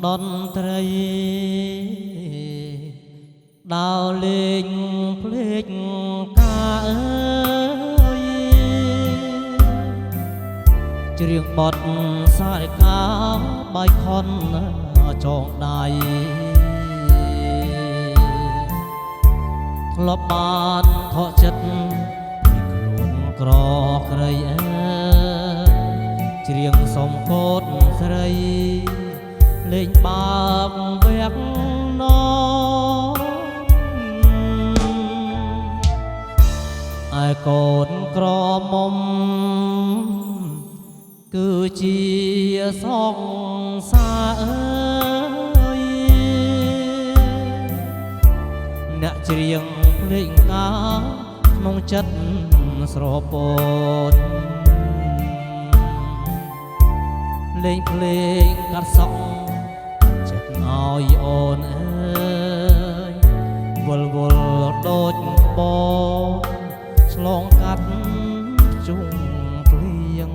តន្ត្រីដើរលេងភ្លេចការអើយច្រៀងបទសារិកាបាយខុនចងដៃធ្លាប់បានខកចិត្តពីខ្លួនក្រក្រៃអើច្រៀងសុំកូនស្រីលេងបាបវាក់ណឯកូនក្រមុំគឺជាសងសាអើយអ្នកច្រៀងភ្លេងកាក្នុងចិត្តស្រពោនលេងភ្លេងកាត់សក់ចិត្តឲ្យអូនអើយវល់វល់ដូចក្បោឆ្លងកាត់ជុំភ្លៀង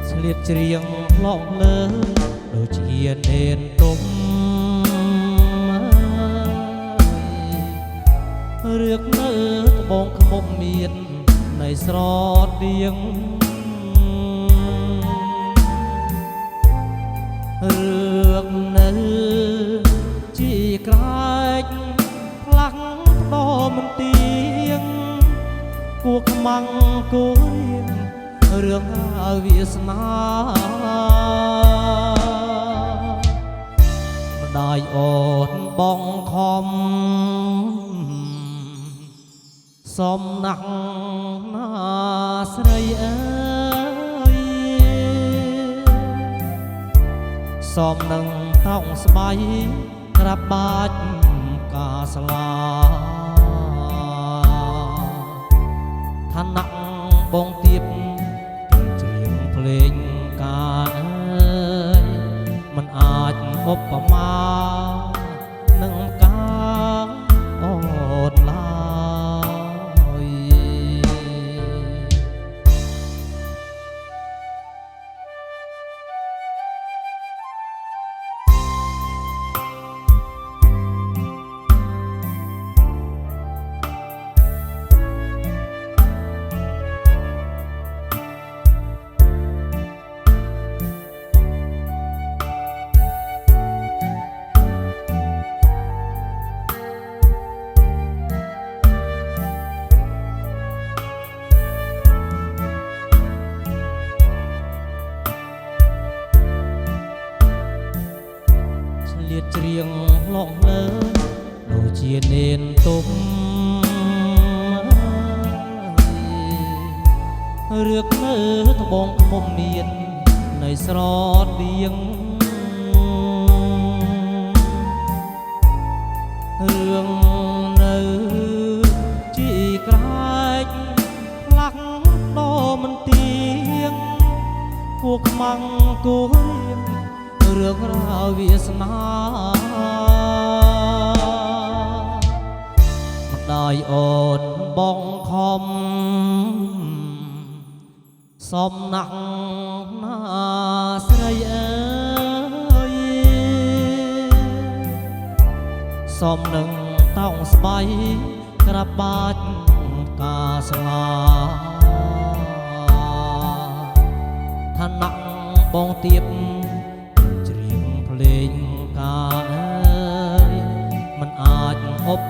ស្លៀកច្រៀងឡងលើដូចជានេនទុំរឿកនៅត្បូងខ្មុំមាននៃស្រដៀងរឿងនៅជីក្រែកផ្លាស់ផ្ដោមិនទៀងគួខ្មាំងគួរៀងរឿងហើយវាសនាម្ដាយអូនបងខំសំណាក់ណាស្រីអើយសំនឹងតោងស្បៃក្រាបបាច់កាស្លាឋានៈបងទៀបច្រៀងភ្លេងការអើយមិនអាចឧបមានឹងការអូនឡើយច្រៀងឡងលើដូចជានេនទុំរឿកនៅត្បូងខ្មុំមាននៃស្រដៀងរឿងនៅជីក្រែកផ្លាស់ដោមិនទៀងគួខ្មាំងគួរៀងរឿងរ៉ាវវាសនាម្ដាយអូនបងខំសំណាក់ណាស្រីអើយសំនឹងតោងស្បៃក្រាបបាច់កាស្លាឋានៈបងទៀបភ្លេងការអើយមិនអាចឧប